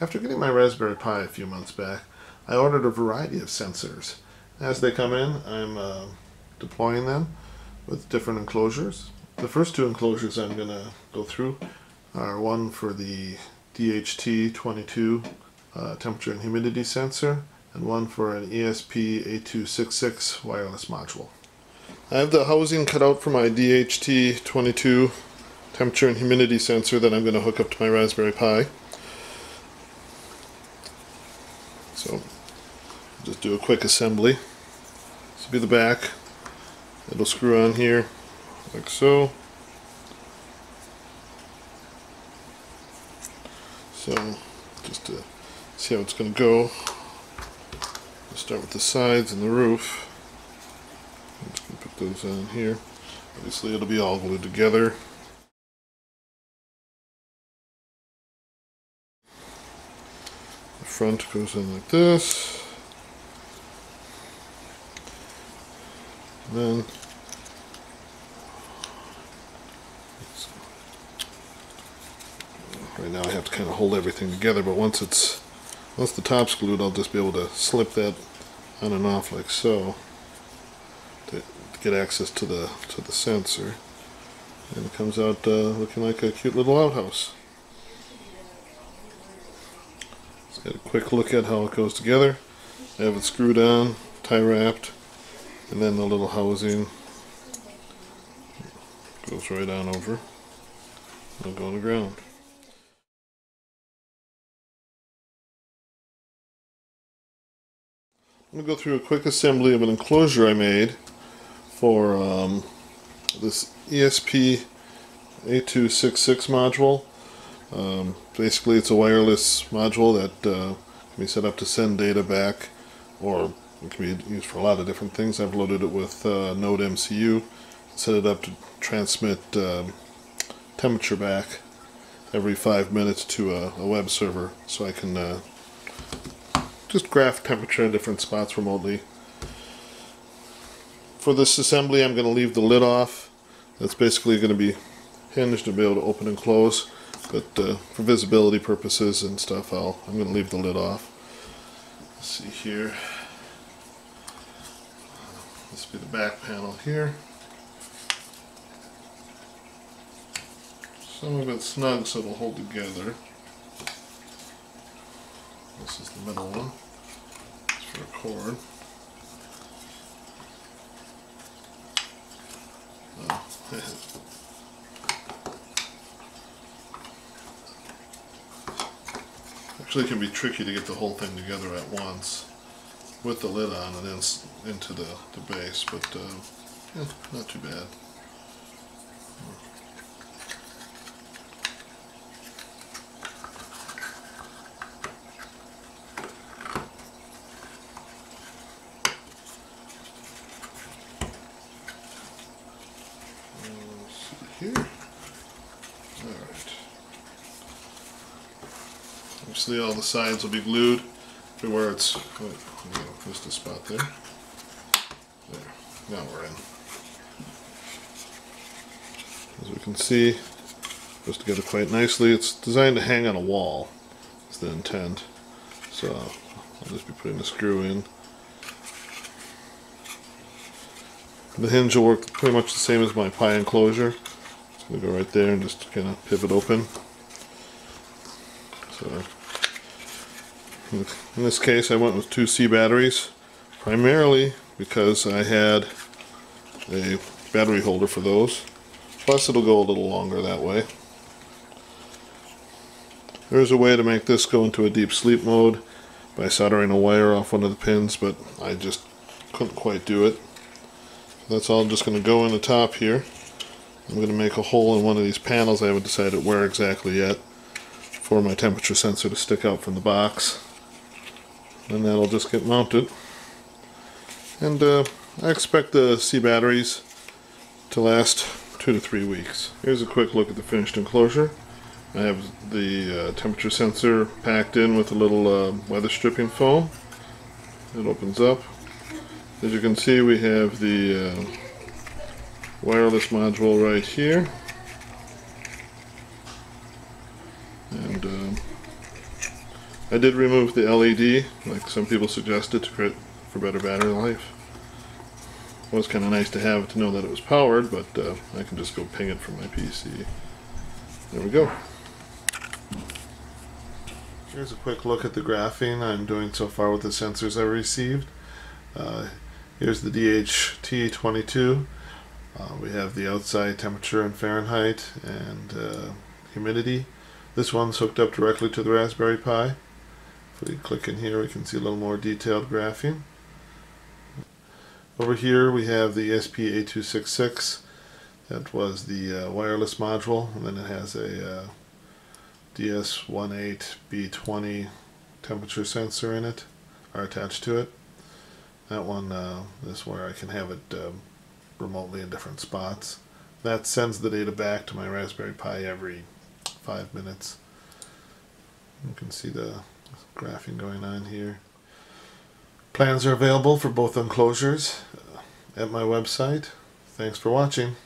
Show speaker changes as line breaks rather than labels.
After getting my Raspberry Pi a few months back, I ordered a variety of sensors. As they come in, I'm deploying them with different enclosures. The first two enclosures I'm going to go through are one for the DHT22 temperature and humidity sensor, and one for an ESP8266 wireless module. I have the housing cut out for my DHT22 temperature and humidity sensor that I'm going to hook up to my Raspberry Pi. So just do a quick assembly. This will be the back. It'll screw on here like so. So just to see how it's going to go, we'll start with the sides and the roof. I'm just going to put those on here. Obviously it'll be all glued together. The front goes in like this. And then right now I have to kind of hold everything together, but once the top's glued, I'll just be able to slip that on and off like so to get access to the sensor, and it comes out looking like a cute little outhouse. Let's get a quick look at how it goes together. I have it screwed on, tie wrapped, and then the little housing goes right on over. It'll go on the ground. I'm going to go through a quick assembly of an enclosure I made for this ESP8266 module. Basically it's a wireless module that can be set up to send data back, or it can be used for a lot of different things. I've loaded it with Node MCU, set it up to transmit temperature back every 5 minutes to a web server, so I can just graph temperature in different spots remotely. For this assembly I'm going to leave the lid off. That's basically going to be hinged to be able to open and close, but for visibility purposes and stuff I'm going to leave the lid off. Let's see here. This will be the back panel here. Some of it's snug so it'll hold together. This is the middle one. It's for a cord. Oh. Actually, it can be tricky to get the whole thing together at once with the lid on and then into the base, but yeah, not too bad. Here. Alright. Obviously all the sides will be glued everywhere it's... Oh, just a spot there. There. Now we're in. As we can see, it goes together quite nicely. It's designed to hang on a wall, is the intent. So I'll just be putting a screw in. The hinge will work pretty much the same as my Pi enclosure. It's going to go right there and just kind of pivot open. So in this case I went with 2 C batteries, primarily because I had a battery holder for those. Plus it'll go a little longer that way. There's a way to make this go into a deep sleep mode by soldering a wire off one of the pins, but I just couldn't quite do it. That's all just going to go in the top here. I'm going to make a hole in one of these panels. I haven't decided where exactly yet, for my temperature sensor to stick out from the box. And that'll just get mounted. And I expect the C batteries to last 2 to 3 weeks. Here's a quick look at the finished enclosure. I have the temperature sensor packed in with a little weather stripping foam. It opens up. As you can see, we have the wireless module right here, and I did remove the LED, like some people suggested, for better battery life. It was kind of nice to have it to know that it was powered, but I can just go ping it from my PC. There we go. Here's a quick look at the graphing I'm doing so far with the sensors I received. Here's the DHT22. We have the outside temperature in Fahrenheit and humidity. This one's hooked up directly to the Raspberry Pi. If we click in here, we can see a little more detailed graphing. Over here we have the ESP8266. That was the wireless module, and then it has a DS18B20 temperature sensor in it, or attached to it. That one is where I can have it remotely in different spots. That sends the data back to my Raspberry Pi every 5 minutes. You can see the graphing going on here. Plans are available for both enclosures at my website. Thanks for watching.